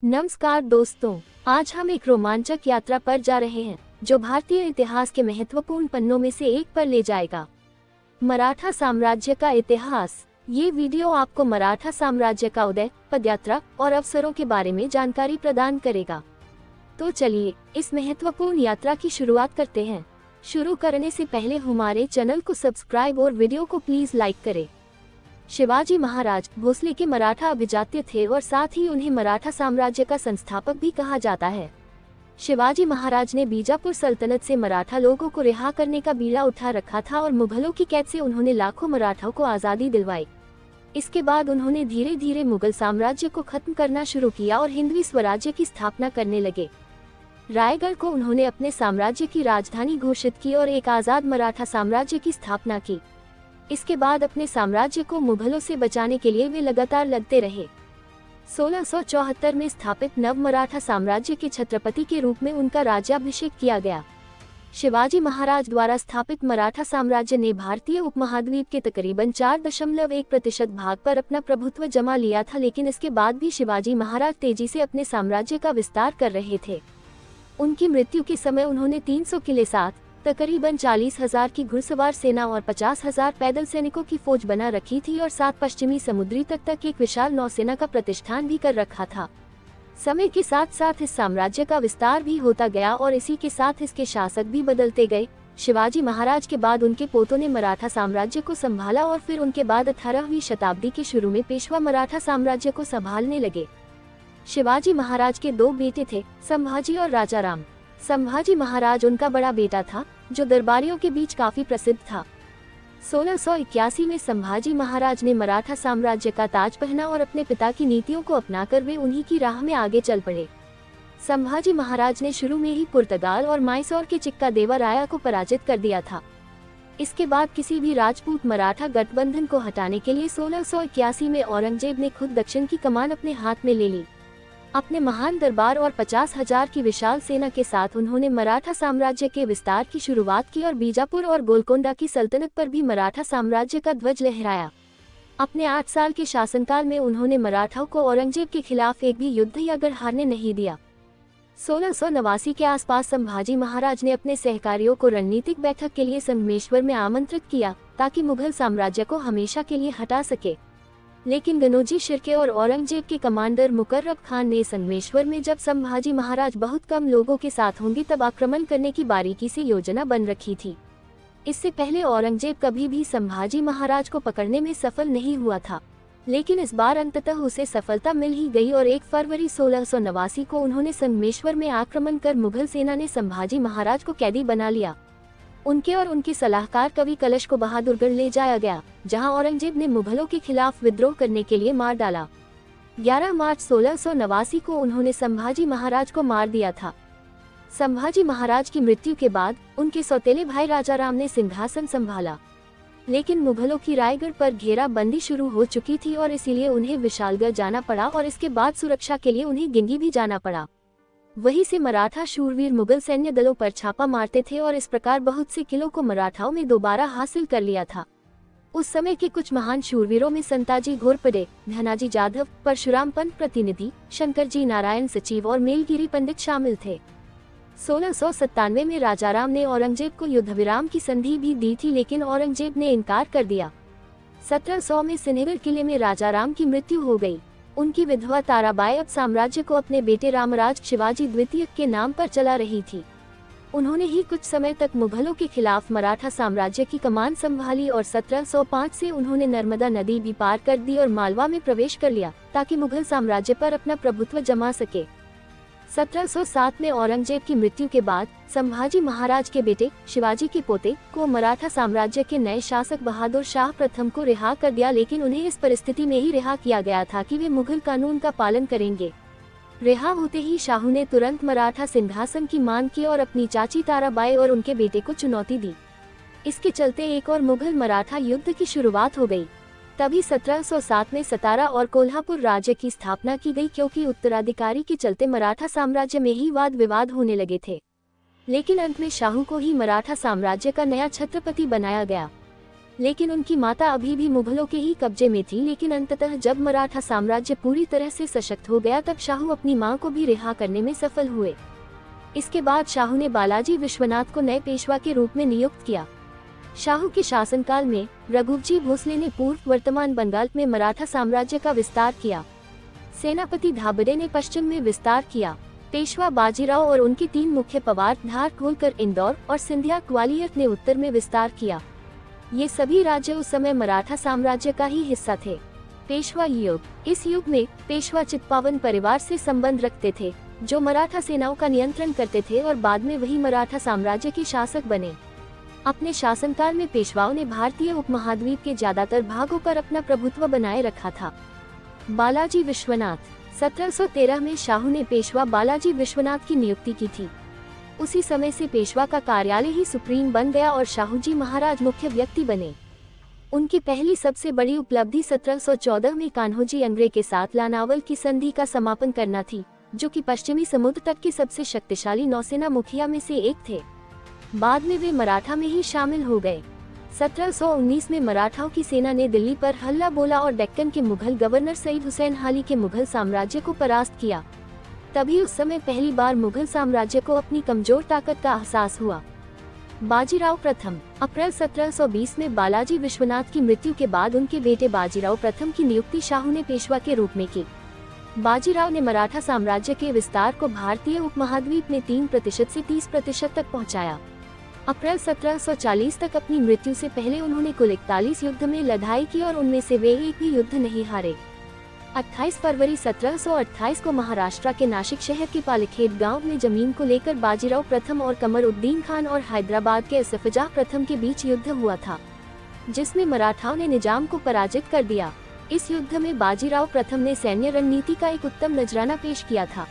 नमस्कार दोस्तों, आज हम एक रोमांचक यात्रा पर जा रहे हैं जो भारतीय इतिहास के महत्वपूर्ण पन्नों में से एक पर ले जाएगा। मराठा साम्राज्य का इतिहास। ये वीडियो आपको मराठा साम्राज्य का उदय, पदयात्रा और अवसरों के बारे में जानकारी प्रदान करेगा। तो चलिए इस महत्वपूर्ण यात्रा की शुरुआत करते हैं। शुरू करने से पहले हमारे चैनल को सब्सक्राइब और वीडियो को प्लीज लाइक करें। शिवाजी महाराज भोसले के मराठा अभिजात्य थे और साथ ही उन्हें मराठा साम्राज्य का संस्थापक भी कहा जाता है। शिवाजी महाराज ने बीजापुर सल्तनत से मराठा लोगों को रिहा करने का बीड़ा उठा रखा था और मुगलों की कैद से उन्होंने लाखों मराठाओं को आज़ादी दिलवाई। इसके बाद उन्होंने धीरे धीरे मुगल साम्राज्य को खत्म करना शुरू किया और हिंदवी स्वराज्य की स्थापना करने लगे। रायगढ़ को उन्होंने अपने साम्राज्य की राजधानी घोषित की और एक आज़ाद मराठा साम्राज्य की स्थापना की। इसके बाद अपने साम्राज्य को मुगलों से बचाने के लिए वे लगातार लड़ते रहे। 1674 में स्थापित नव मराठा साम्राज्य के छत्रपति के रूप में उनका राज्याभिषेक किया गया। शिवाजी महाराज द्वारा स्थापित मराठा साम्राज्य ने भारतीय उपमहाद्वीप के तकरीबन 4.1% भाग पर अपना प्रभुत्व जमा लिया था, लेकिन इसके बाद भी शिवाजी महाराज तेजी से अपने साम्राज्य का विस्तार कर रहे थे। उनकी मृत्यु के समय उन्होंने 300 किले साथ तकरीबन 40,000 की घुड़सवार सेना और 50,000 पैदल सैनिकों की फौज बना रखी थी और 7 पश्चिमी समुद्री तट तक एक विशाल नौसेना का प्रतिष्ठान भी कर रखा था। समय के साथ साथ इस साम्राज्य का विस्तार भी होता गया और इसी के साथ इसके शासक भी बदलते गए। शिवाजी महाराज के बाद उनके पोतों ने मराठा साम्राज्य को संभाला और फिर उनके बाद 18वीं शताब्दी के शुरू में पेशवा मराठा साम्राज्य को संभालने लगे। शिवाजी महाराज के 2 बेटे थे, संभाजी और राजाराम। संभाजी महाराज उनका बड़ा बेटा था जो दरबारियों के बीच काफी प्रसिद्ध था। 1681 में संभाजी महाराज ने मराठा साम्राज्य का ताज पहना और अपने पिता की नीतियों को अपनाकर वे उन्हीं की राह में आगे चल पड़े। संभाजी महाराज ने शुरू में ही पुर्तगाल और मैसूर के चिक्का देवराया को पराजित कर दिया था। इसके बाद किसी भी राजपूत मराठा गठबंधन को हटाने के लिए 1681 में औरंगजेब ने खुद दक्षिण की कमान अपने हाथ में ले ली। अपने महान दरबार और 50,000 की विशाल सेना के साथ उन्होंने मराठा साम्राज्य के विस्तार की शुरुआत की और बीजापुर और गोलकोंडा की सल्तनत पर भी मराठा साम्राज्य का ध्वज लहराया। अपने 8 साल के शासनकाल में उन्होंने मराठाओं को औरंगजेब के खिलाफ एक भी युद्ध या गढ़ हारने नहीं दिया। 1689 के आसपास संभाजी महाराज ने अपने सहकारियों को रणनीतिक बैठक के लिए संगमेश्वर में आमंत्रित किया ताकि मुगल साम्राज्य को हमेशा के लिए हटा सके। लेकिन गनोजी शिर्के और औरंगजेब के कमांडर मुकर्रब खान ने संगमेश्वर में जब संभाजी महाराज बहुत कम लोगों के साथ होंगे तब आक्रमण करने की बारीकी से योजना बन रखी थी। इससे पहले औरंगजेब कभी भी संभाजी महाराज को पकड़ने में सफल नहीं हुआ था, लेकिन इस बार अंततः उसे सफलता मिल ही गई और 1 फरवरी 1689 को उन्होंने संगमेश्वर में आक्रमण कर मुगल सेना ने संभाजी महाराज को कैदी बना लिया। उनके और उनके सलाहकार कवि कलश को बहादुरगढ़ ले जाया गया, जहां औरंगजेब ने मुगलों के खिलाफ विद्रोह करने के लिए मार डाला। 11 मार्च 1689 को उन्होंने संभाजी महाराज को मार दिया था। संभाजी महाराज की मृत्यु के बाद उनके सौतेले भाई राजाराम ने सिंहासन संभाला, लेकिन मुगलों की रायगढ़ पर घेराबंदी शुरू हो चुकी थी और इसीलिए उन्हें विशालगढ़ जाना पड़ा और इसके बाद सुरक्षा के लिए उन्हें गिंगी भी जाना पड़ा। वहीं से मराठा शूरवीर मुगल सैन्य दलों पर छापा मारते थे और इस प्रकार बहुत से किलों को मराठाओं ने दोबारा हासिल कर लिया था। उस समय के कुछ महान शूरवीरों में संताजी घोरपड़े, धनाजी जाधव, परशुराम पंत प्रतिनिधि, शंकरजी नारायण सचिव और मेलगिरी पंडित शामिल थे। 1697 में राजाराम ने औरंगजेब को युद्धविराम की संधि भी दी थी, लेकिन औरंगजेब ने इनकार कर दिया। 1700 में सिन्हेगढ़ किले में राजाराम की मृत्यु हो गई। उनकी विधवा ताराबाई अब साम्राज्य को अपने बेटे रामराज शिवाजी द्वितीय के नाम पर चला रही थी। उन्होंने ही कुछ समय तक मुगलों के खिलाफ मराठा साम्राज्य की कमान संभाली और 1705 से उन्होंने नर्मदा नदी भी पार कर दी और मालवा में प्रवेश कर लिया ताकि मुगल साम्राज्य पर अपना प्रभुत्व जमा सके। 1707 में औरंगजेब की मृत्यु के बाद संभाजी महाराज के बेटे शिवाजी के पोते को मराठा साम्राज्य के नए शासक बहादुर शाह प्रथम को रिहा कर दिया, लेकिन उन्हें इस परिस्थिति में ही रिहा किया गया था कि वे मुगल कानून का पालन करेंगे। रिहा होते ही शाहू ने तुरंत मराठा सिंहासन की मांग की और अपनी चाची ताराबाई और उनके बेटे को चुनौती दी। इसके चलते एक और मुगल मराठा युद्ध की शुरुआत हो गई। तभी 1707 में सतारा और कोल्हापुर राज्य की स्थापना की गई, क्योंकि उत्तराधिकारी के चलते मराठा साम्राज्य में ही वाद विवाद होने लगे थे। लेकिन अंत में शाहू को ही मराठा साम्राज्य का नया छत्रपति बनाया गया। लेकिन उनकी माता अभी भी मुगलों के ही कब्जे में थी। लेकिन अंततः जब मराठा साम्राज्य पूरी तरह से सशक्त हो गया तब शाहू अपनी मां को भी रिहा करने में सफल हुए। इसके बाद शाहू ने बालाजी विश्वनाथ को नए पेशवा के रूप में नियुक्त किया। शाहू के शासनकाल में रघुजी भोसले ने पूर्व वर्तमान बंगाल में मराठा साम्राज्य का विस्तार किया। सेनापति धाबड़े ने पश्चिम में विस्तार किया। पेशवा बाजीराव और उनके 3 मुख्य पवार धार होलकर इंदौर और सिंधिया ग्वालियर ने उत्तर में विस्तार किया। ये सभी राज्य उस समय मराठा साम्राज्य का ही हिस्सा थे। पेशवा युग, इस युग में पेशवा चित्पावन परिवार से संबंध रखते थे, जो मराठा सेनाओं का नियंत्रण करते थे और बाद में वही मराठा साम्राज्य के शासक बने। अपने शासनकाल में पेशवाओं ने भारतीय उपमहाद्वीप के ज्यादातर भागों पर अपना प्रभुत्व बनाए रखा था। बालाजी विश्वनाथ, 1713 में शाहू ने पेशवा बालाजी विश्वनाथ की नियुक्ति की थी। उसी समय से पेशवा का कार्यालय ही सुप्रीम बन गया और शाहू जी महाराज मुख्य व्यक्ति बने। उनकी पहली सबसे बड़ी उपलब्धि 1714 में कान्होजी अंग्रे के साथ लानावल की संधि का समापन करना थी, जो कि पश्चिमी समुद्र तट के सबसे शक्तिशाली नौसेना मुखिया में से एक थे। बाद में वे मराठा में ही शामिल हो गए। 1719 में मराठाओं की सेना ने दिल्ली पर हल्ला बोला और डेक्कन के मुगल गवर्नर सईद हुसैन हाली के मुगल साम्राज्य को परास्त किया। तभी उस समय पहली बार मुगल साम्राज्य को अपनी कमजोर ताकत का एहसास हुआ। बाजीराव प्रथम, अप्रैल 1720 में बालाजी विश्वनाथ की मृत्यु के बाद उनके बेटे बाजीराव प्रथम की नियुक्ति शाहू ने पेशवा के रूप में की। बाजीराव ने मराठा साम्राज्य के विस्तार को भारतीय उपमहाद्वीप में 3% से 30% तक पहुंचाया। अप्रैल 1740 तक अपनी मृत्यु से पहले उन्होंने कुल 41 युद्ध में लड़ाई की और उनमें से वे एक भी युद्ध नहीं हारे। 28 फरवरी 1728 को महाराष्ट्र के नासिक शहर के पालखेत गांव में जमीन को लेकर बाजीराव प्रथम और कमर उद्दीन खान और हैदराबाद के असफजाह प्रथम के बीच युद्ध हुआ था, जिसमें मराठाओं ने निजाम को पराजित कर दिया। इस युद्ध में बाजीराव प्रथम ने सैन्य रणनीति का एक उत्तम नजराना पेश किया था।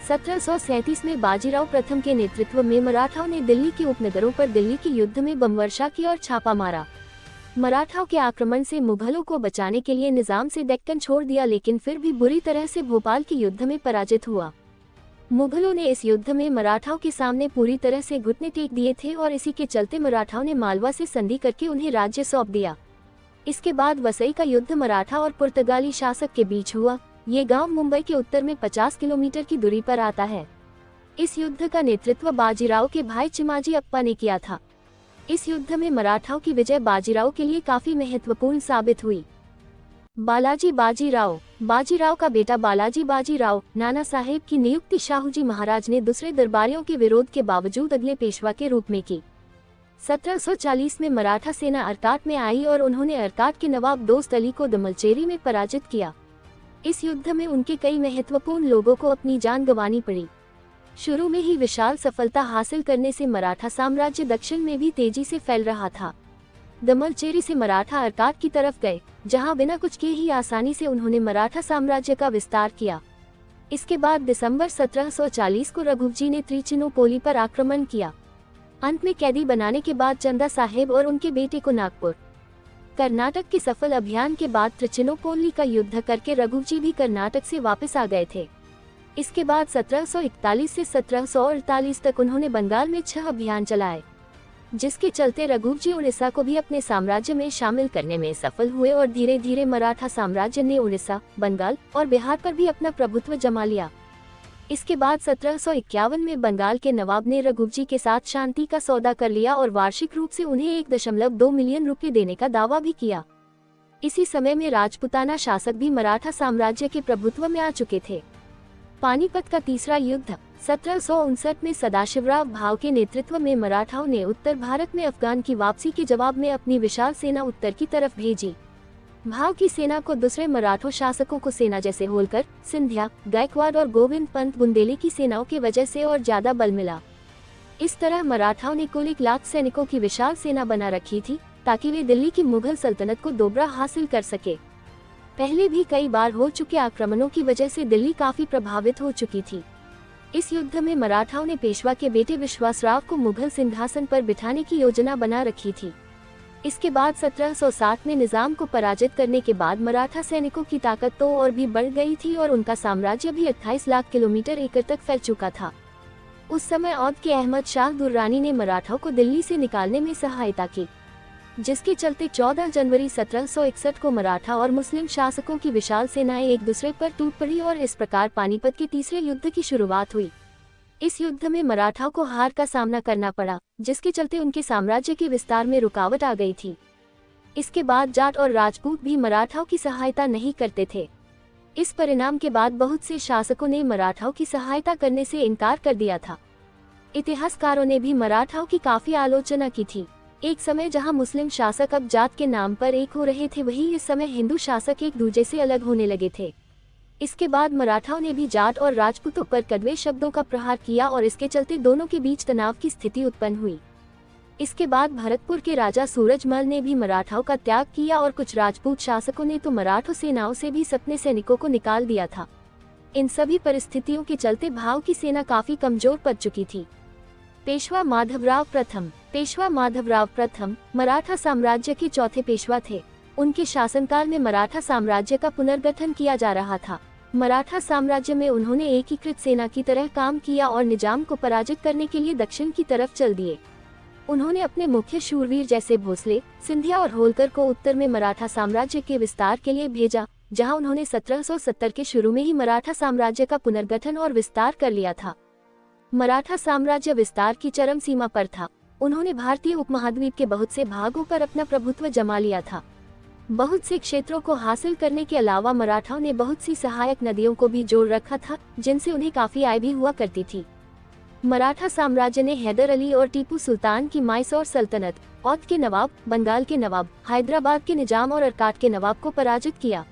1737 में बाजीराव प्रथम के नेतृत्व में मराठाओं ने दिल्ली के उपनगरों पर दिल्ली के युद्ध में बमवर्षा की और छापा मारा। मराठाओं के आक्रमण से मुगलों को बचाने के लिए निजाम से डेक्कन छोड़ दिया, लेकिन फिर भी बुरी तरह से भोपाल के युद्ध में पराजित हुआ। मुगलों ने इस युद्ध में मराठाओं के सामने पूरी तरह से घुटने टेक दिए थे और इसी के चलते मराठाओं ने मालवा से संधि करके उन्हें राज्य सौंप दिया। इसके बाद वसई का युद्ध मराठा और पुर्तगाली शासक के बीच हुआ। ये गांव मुंबई के उत्तर में 50 किलोमीटर की दूरी पर आता है। इस युद्ध का नेतृत्व बाजीराव के भाई चिमाजी अप्पा ने किया था। इस युद्ध में मराठाओं की विजय बाजीराव के लिए काफी महत्वपूर्ण साबित हुई। बालाजी बाजीराव, बाजीराव का बेटा बालाजी बाजीराव नाना साहेब की नियुक्ति शाहू जी महाराज ने दूसरे दरबारियों के विरोध के बावजूद अगले पेशवा के रूप में की। 1740 में मराठा सेना अर्काट में आई और उन्होंने अर्काट के नवाब दोस्त अली को दमलचेरी में पराजित किया। इस युद्ध में उनके कई महत्वपूर्ण लोगों को अपनी जान गंवानी पड़ी। शुरू में ही विशाल सफलता हासिल करने से मराठा साम्राज्य दक्षिण में भी तेजी से फैल रहा था। दमलचेरी से मराठा अर्काट की तरफ गए, जहां बिना कुछ किए ही आसानी से उन्होंने मराठा साम्राज्य का विस्तार किया। इसके बाद दिसंबर 1740 को रघुजी ने त्रिचिनोपोली पर आक्रमण किया। अंत में कैदी बनाने के बाद चंदा साहेब और उनके बेटे को नागपुर, कर्नाटक के सफल अभियान के बाद त्रिचिनोपोली का युद्ध करके रघुजी भी कर्नाटक से वापस आ गए थे। इसके बाद 1741 से 1748 तक उन्होंने बंगाल में 6 अभियान चलाए, जिसके चलते रघुजी उड़ीसा को भी अपने साम्राज्य में शामिल करने में सफल हुए और धीरे धीरे मराठा साम्राज्य ने उड़ीसा, बंगाल और बिहार पर भी अपना प्रभुत्व जमा लिया। इसके बाद 1751 में बंगाल के नवाब ने रघुजी के साथ शांति का सौदा कर लिया और वार्षिक रूप से उन्हें 1.2 मिलियन रुपये देने का दावा भी किया। इसी समय में राजपुताना शासक भी मराठा साम्राज्य के प्रभुत्व में आ चुके थे। पानीपत का तीसरा युद्ध 1759 में सदाशिवराव भाव के नेतृत्व में मराठाओं ने उत्तर भारत में अफगान की वापसी के जवाब में अपनी विशाल सेना उत्तर की तरफ भेजी। भाव की सेना को दूसरे मराठा शासकों को सेना जैसे होलकर, सिंधिया, गायकवाड़ और गोविंद पंत बुंदेली की सेनाओं की वजह से और ज्यादा बल मिला। इस तरह मराठाओं ने कुल 1 लाख सैनिकों की विशाल सेना बना रखी थी, ताकि वे दिल्ली की मुगल सल्तनत को दोबारा हासिल कर सके। पहले भी कई बार हो चुके आक्रमणों की वजह से दिल्ली काफी प्रभावित हो चुकी थी। इस युद्ध में मराठाओं ने पेशवा के बेटे विश्वासराव को मुगल सिंहासन पर बिठाने की योजना बना रखी थी। इसके बाद 1760 में निजाम को पराजित करने के बाद मराठा सैनिकों की ताकत तो और भी बढ़ गई थी और उनका साम्राज्य भी 28 लाख किलोमीटर एकड़ तक फैल चुका था। उस समय औध के अहमद शाह दुर्रानी ने मराठाओं को दिल्ली से निकालने में सहायता की। जिसके चलते 14 जनवरी 1761 को मराठा और मुस्लिम शासकों की विशाल सेनाएं एक दूसरे पर टूट पड़ी और इस प्रकार पानीपत के तीसरे युद्ध की शुरुआत हुई। इस युद्ध में मराठाओं को हार का सामना करना पड़ा, जिसके चलते उनके साम्राज्य के विस्तार में रुकावट आ गई थी। इसके बाद जाट और राजपूत भी मराठाओं की सहायता नहीं करते थे। इस परिणाम के बाद बहुत से शासकों ने मराठाओं की सहायता करने से इनकार कर दिया था। इतिहासकारों ने भी मराठाओं की काफी आलोचना की थी। एक समय जहां मुस्लिम शासक अब जात के नाम पर एक हो रहे थे, वहीं इस समय हिंदू शासक एक दूसरे से अलग होने लगे थे। इसके बाद मराठाओं ने भी जाट और राजपूतों पर कड़वे शब्दों का प्रहार किया और इसके चलते दोनों के बीच तनाव की स्थिति उत्पन्न हुई। इसके बाद भरतपुर के राजा सूरजमल ने भी मराठाओं का त्याग किया और कुछ राजपूत शासकों ने तो मराठा सेनाओं से भी अपने सैनिकों को निकाल दिया था। इन सभी परिस्थितियों के चलते भाव की सेना काफी कमजोर पड़ चुकी थी। पेशवा माधवराव प्रथम मराठा साम्राज्य के चौथे पेशवा थे। उनके शासनकाल में मराठा साम्राज्य का पुनर्गठन किया जा रहा था। मराठा साम्राज्य में उन्होंने एकीकृत सेना की तरह काम किया और निजाम को पराजित करने के लिए दक्षिण की तरफ चल दिए। उन्होंने अपने मुख्य शूरवीर जैसे भोसले, सिंधिया और होलकर को उत्तर में मराठा साम्राज्य के विस्तार के लिए भेजा, जहां उन्होंने 1770 के शुरू में ही मराठा साम्राज्य का पुनर्गठन और विस्तार कर लिया था। मराठा साम्राज्य विस्तार की चरम सीमा पर था। उन्होंने भारतीय उपमहाद्वीप के बहुत से भागों पर अपना प्रभुत्व जमा लिया था। बहुत से क्षेत्रों को हासिल करने के अलावा मराठाओं ने बहुत सी सहायक नदियों को भी जोड़ रखा था, जिनसे उन्हें काफी आय भी हुआ करती थी। मराठा साम्राज्य ने हैदर अली और टीपू सुल्तान की मैसूर सल्तनत, औध के नवाब, बंगाल के नवाब, हैदराबाद के निजाम और अर्काट के नवाब को पराजित किया।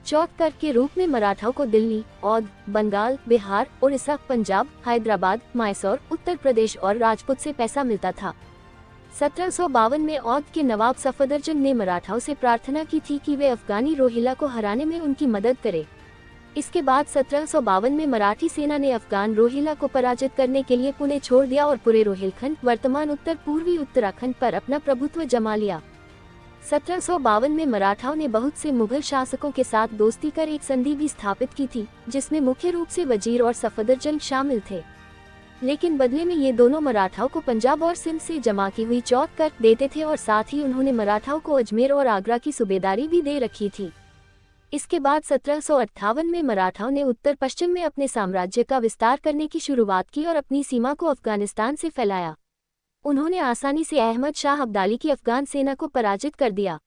चौथकर के रूप में मराठाओं को दिल्ली, औध, बंगाल, बिहार, उड़ीसा, पंजाब, हैदराबाद, मैसूर, उत्तर प्रदेश और राजपूत से पैसा मिलता था। 1752 में औध के नवाब सफदरजंग ने मराठाओं से प्रार्थना की थी कि वे अफगानी रोहिला को हराने में उनकी मदद करें। इसके बाद 1752 में मराठी सेना ने अफगान रोहिला को पराजित करने के लिए पुणे छोड़ दिया और पूरे रोहिलखंड, वर्तमान उत्तर पूर्वी उत्तराखंड पर अपना प्रभुत्व जमा लिया। 1752 में मराठाओं ने बहुत से मुगल शासकों के साथ दोस्ती कर एक संधि भी स्थापित की थी, जिसमें मुख्य रूप से वजीर और सफदरजंग शामिल थे। लेकिन बदले में ये दोनों मराठाओं को पंजाब और सिंध से जमा की हुई चौथ कर देते थे और साथ ही उन्होंने मराठाओं को अजमेर और आगरा की सूबेदारी भी दे रखी थी। इसके बाद 1758 में मराठाओं ने उत्तर पश्चिम में अपने साम्राज्य का विस्तार करने की शुरुआत की और अपनी सीमा को अफगानिस्तान से फैलाया। उन्होंने आसानी से अहमद शाह अब्दाली की अफगान सेना को पराजित कर दिया।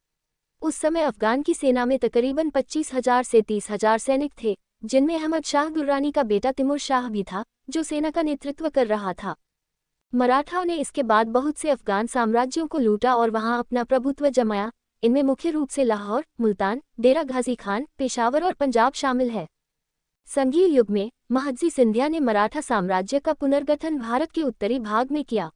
उस समय अफगान की सेना में तकरीबन 25,000 से 30,000 सैनिक थे, जिनमें अहमद शाह दुर्रानी का बेटा तिमूर शाह भी था, जो सेना का नेतृत्व कर रहा था। मराठाओं ने इसके बाद बहुत से अफगान साम्राज्यों को लूटा और वहां अपना प्रभुत्व जमाया। इनमें मुख्य रूप से लाहौर, मुल्तान, डेरा गाजी खान, पेशावर और पंजाब शामिल है। संघीय युग में महदजी सिंधिया ने मराठा साम्राज्य का पुनर्गठन भारत के उत्तरी भाग में किया,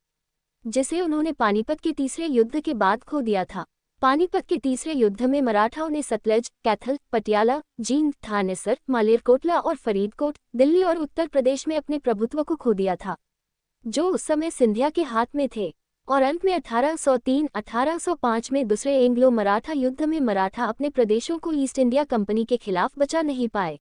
जिसे उन्होंने पानीपत के तीसरे युद्ध के बाद खो दिया था। पानीपत के तीसरे युद्ध में मराठाओं ने सतलज, कैथल, पटियाला, जींद, थानेसर, मालेरकोटला और फरीदकोट, दिल्ली और उत्तर प्रदेश में अपने प्रभुत्व को खो दिया था, जो उस समय सिंधिया के हाथ में थे। और अंत में 1803-1805 में दूसरे एंग्लो मराठा युद्ध में मराठा अपने प्रदेशों को ईस्ट इंडिया कंपनी के खिलाफ बचा नहीं पाए।